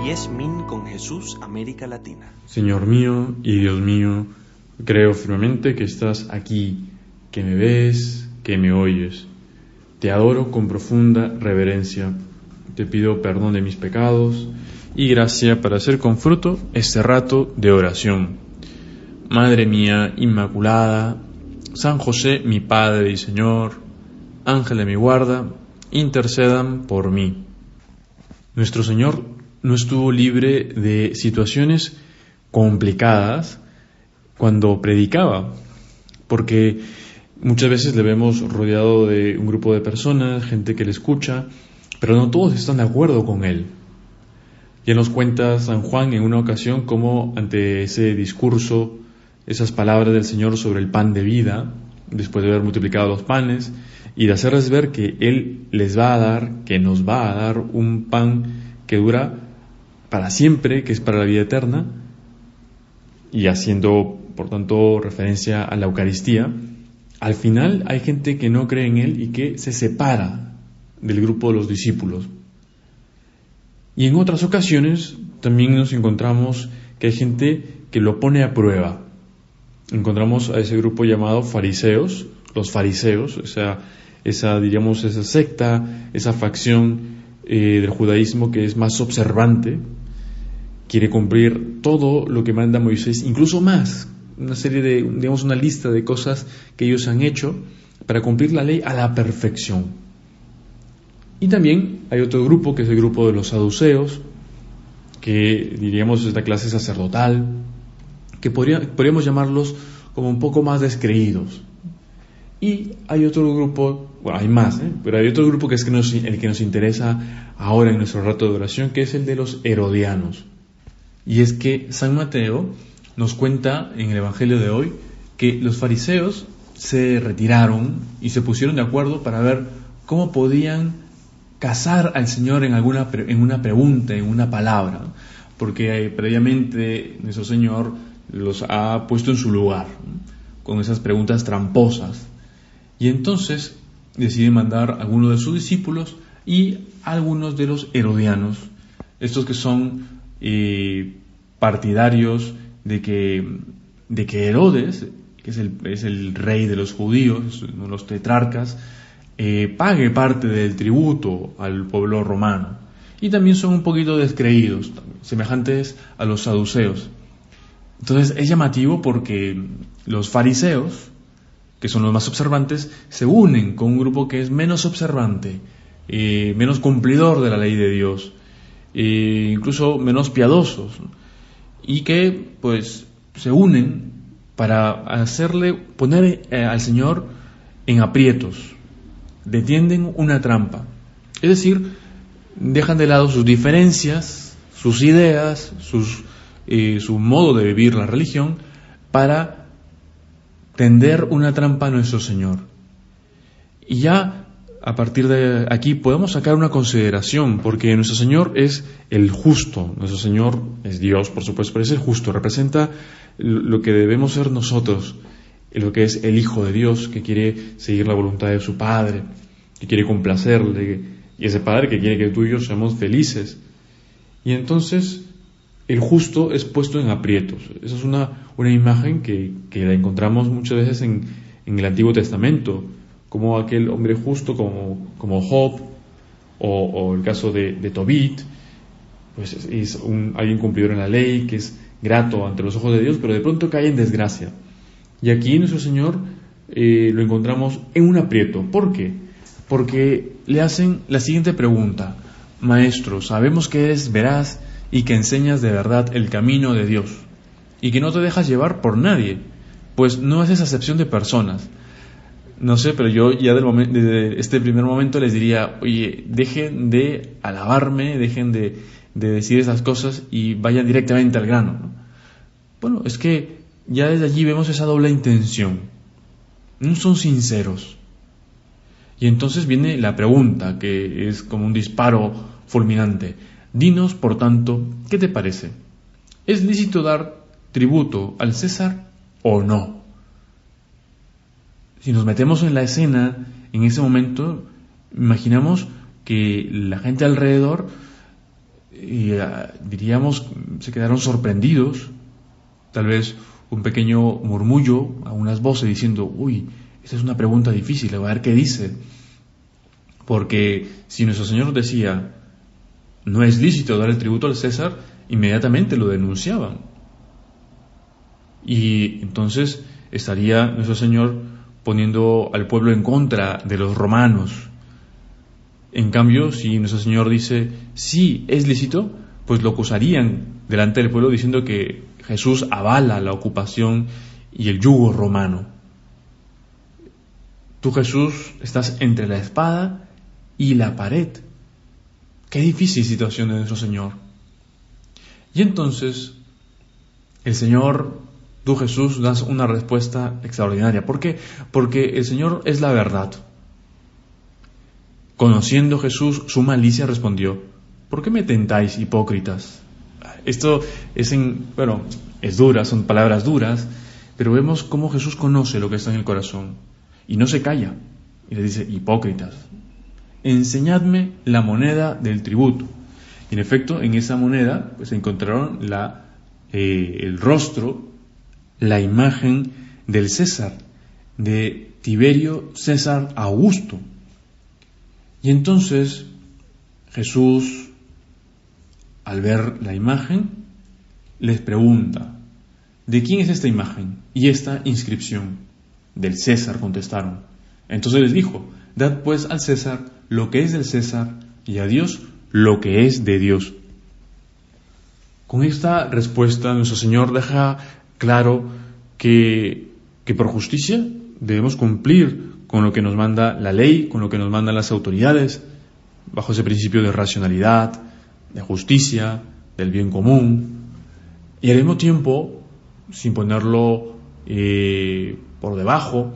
10 Min con Jesús, América Latina. Señor mío y Dios mío, creo firmemente que estás aquí, que me ves, que me oyes. Te adoro con profunda reverencia. Te pido perdón de mis pecados y gracia para hacer con fruto este rato de oración. Madre mía Inmaculada, San José, mi Padre y Señor, Ángel de mi guarda, intercedan por mí. Nuestro Señor no estuvo libre de situaciones complicadas cuando predicaba, porque muchas veces le vemos rodeado de un grupo de personas, gente que le escucha, pero no todos están de acuerdo con él. Ya nos cuenta San Juan en una ocasión cómo ante ese discurso, esas palabras del Señor sobre el pan de vida, después de haber multiplicado los panes, y de hacerles ver que Él les va a dar, que nos va a dar un pan que dura para siempre, que es para la vida eterna, y haciendo, por tanto, referencia a la Eucaristía, al final hay gente que no cree en Él y que se separa del grupo de los discípulos. Y en otras ocasiones también nos encontramos que hay gente que lo pone a prueba. Encontramos a ese grupo llamado fariseos, los fariseos, esa secta, esa facción del judaísmo que es más observante, quiere cumplir todo lo que manda Moisés, incluso más, una lista de cosas que ellos han hecho para cumplir la ley a la perfección. Y también hay otro grupo, que es el grupo de los saduceos, que diríamos es la clase sacerdotal, que podríamos llamarlos como un poco más descreídos. Y hay otro grupo, bueno, hay más, pero hay otro grupo que es el que nos interesa ahora en nuestro rato de oración, que es el de los herodianos. Y es que San Mateo nos cuenta en el Evangelio de hoy que los fariseos se retiraron y se pusieron de acuerdo para ver cómo podían casar al Señor en una pregunta, en una palabra, porque previamente nuestro Señor los ha puesto en su lugar, con esas preguntas tramposas. Y entonces deciden mandar a algunos de sus discípulos y a algunos de los herodianos, estos que son partidarios de que Herodes, que es el rey de los judíos, uno de los tetrarcas, pague parte del tributo al pueblo romano. Y también son un poquito descreídos, semejantes a los saduceos. Entonces es llamativo porque los fariseos, que son los más observantes, se unen con un grupo que es menos observante, menos cumplidor de la ley de Dios, incluso menos piadosos, y que pues se unen para poner al Señor en aprietos, detienden una trampa, es decir, dejan de lado sus diferencias, sus ideas, su modo de vivir la religión, para tender una trampa a nuestro Señor. Y ya a partir de aquí podemos sacar una consideración, porque nuestro Señor es el justo, nuestro Señor es Dios, por supuesto, pero es el justo, representa lo que debemos ser nosotros, lo que es el Hijo de Dios, que quiere seguir la voluntad de su Padre, que quiere complacerle, y ese Padre que quiere que tú y yo seamos felices. Y entonces el justo es puesto en aprietos. Esa es una imagen que la encontramos muchas veces en el Antiguo Testamento, como aquel hombre justo como Job, o el caso de Tobit, pues es alguien cumplidor en la ley, que es grato ante los ojos de Dios, pero de pronto cae en desgracia. Y aquí nuestro Señor lo encontramos en un aprieto. ¿Por qué? Porque le hacen la siguiente pregunta: Maestro, sabemos que eres veraz y que enseñas de verdad el camino de Dios, y que no te dejas llevar por nadie, pues no haces acepción de personas. No sé, pero yo ya desde este primer momento les diría: oye, dejen de alabarme, dejen de decir esas cosas y vayan directamente al grano, ¿no? Bueno, es que ya desde allí vemos esa doble intención. No son sinceros. Y entonces viene la pregunta, que es como un disparo fulminante. Dinos, por tanto, ¿qué te parece? ¿Es lícito dar tributo al César o no? Si nos metemos en la escena, en ese momento, imaginamos que la gente alrededor diríamos, se quedaron sorprendidos, tal vez un pequeño murmullo, algunas voces diciendo, uy, esta es una pregunta difícil, a ver qué dice. Porque si nuestro Señor decía, no es lícito dar el tributo al César, inmediatamente lo denunciaban. Y entonces estaría nuestro Señor poniendo al pueblo en contra de los romanos. En cambio, si nuestro Señor dice, sí, es lícito, pues lo acusarían delante del pueblo diciendo que Jesús avala la ocupación y el yugo romano. Tú, Jesús, estás entre la espada y la pared. Qué difícil situación de nuestro Señor. Y entonces, el Señor, tú, Jesús, das una respuesta extraordinaria. ¿Por qué? Porque el Señor es la verdad. Conociendo Jesús su malicia, respondió, ¿por qué me tentáis, hipócritas? Esto es dura, son palabras duras, pero vemos cómo Jesús conoce lo que está en el corazón y no se calla. Y le dice, hipócritas, enseñadme la moneda del tributo. Y en efecto, en esa moneda pues encontraron el rostro, la imagen del César, de Tiberio César Augusto. Y entonces Jesús, al ver la imagen, les pregunta, ¿de quién es esta imagen y esta inscripción? Del César, contestaron. Entonces les dijo, dad pues al César lo que es del César y a Dios lo que es de Dios. Con esta respuesta nuestro Señor deja claro que por justicia debemos cumplir con lo que nos manda la ley, con lo que nos mandan las autoridades, bajo ese principio de racionalidad, de justicia, del bien común, y al mismo tiempo, sin ponerlo por debajo,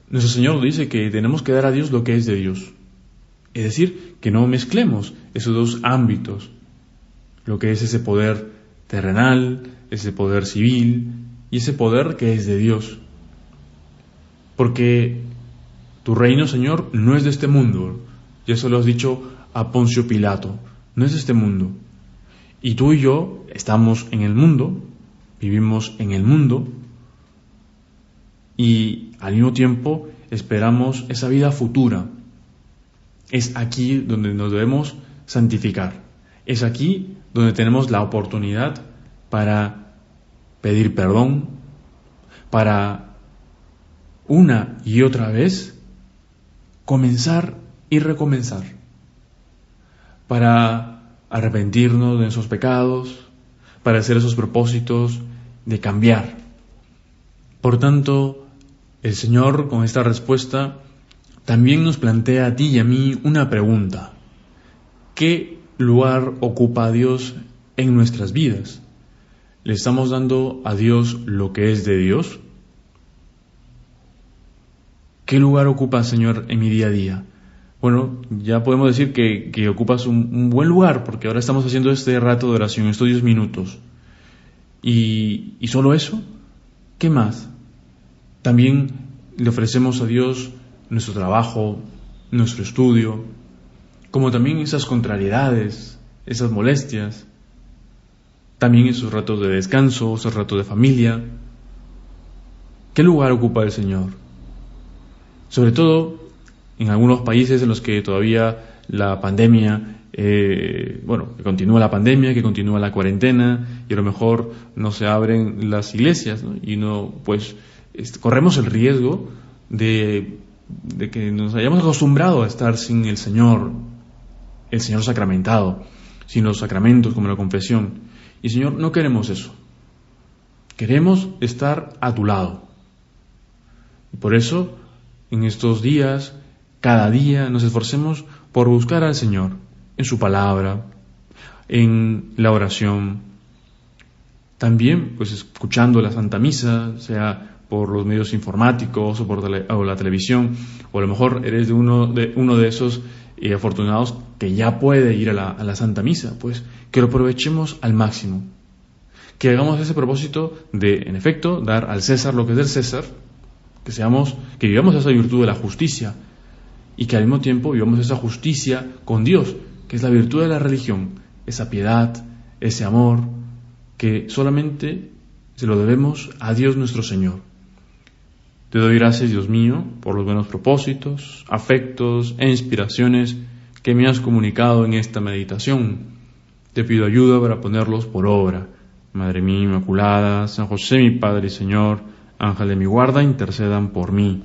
nuestro Señor nos dice que tenemos que dar a Dios lo que es de Dios. Es decir, que no mezclemos esos dos ámbitos, lo que es ese poder terrenal, ese poder civil y ese poder que es de Dios. Porque tu reino, Señor, no es de este mundo. Y eso lo has dicho a Poncio Pilato. No es de este mundo. Y tú y yo estamos en el mundo, vivimos en el mundo, y al mismo tiempo esperamos esa vida futura. Es aquí donde nos debemos santificar. Es aquí donde tenemos la oportunidad para pedir perdón, para una y otra vez comenzar y recomenzar, para arrepentirnos de esos pecados, para hacer esos propósitos de cambiar. Por tanto, el Señor, con esta respuesta, también nos plantea a ti y a mí una pregunta. ¿Qué lugar ocupa Dios en nuestras vidas? ¿Le estamos dando a Dios lo que es de Dios? ¿Qué lugar ocupa, Señor, en mi día a día? Bueno, ya podemos decir que ocupas un buen lugar, porque ahora estamos haciendo este rato de oración, estos 10 minutos. ¿Y solo eso? ¿Qué más? También le ofrecemos a Dios nuestro trabajo, nuestro estudio, como también esas contrariedades, esas molestias, también esos ratos de descanso, esos ratos de familia. ¿Qué lugar ocupa el Señor? Sobre todo en algunos países en los que todavía la pandemia, que continúa la pandemia, que continúa la cuarentena, y a lo mejor no se abren las iglesias, ¿no? Y no, pues, corremos el riesgo de que nos hayamos acostumbrado a estar sin el Señor sacramentado, sin los sacramentos como la confesión. Y Señor, no queremos eso. Queremos estar a tu lado. Y por eso, en estos días, cada día nos esforcemos por buscar al Señor en su palabra, en la oración, también pues escuchando la Santa Misa, sea por los medios informáticos o la televisión, o a lo mejor eres de uno de esos afortunados que ya puede ir a la Santa Misa, pues que lo aprovechemos al máximo, que hagamos ese propósito de, en efecto, dar al César lo que es del César, que vivamos esa virtud de la justicia, y que al mismo tiempo vivamos esa justicia con Dios, que es la virtud de la religión, esa piedad, ese amor, que solamente se lo debemos a Dios nuestro Señor. Te doy gracias, Dios mío, por los buenos propósitos, afectos e inspiraciones que me has comunicado en esta meditación. Te pido ayuda para ponerlos por obra. Madre mía Inmaculada, San José mi Padre y Señor, Ángel de mi guarda, intercedan por mí.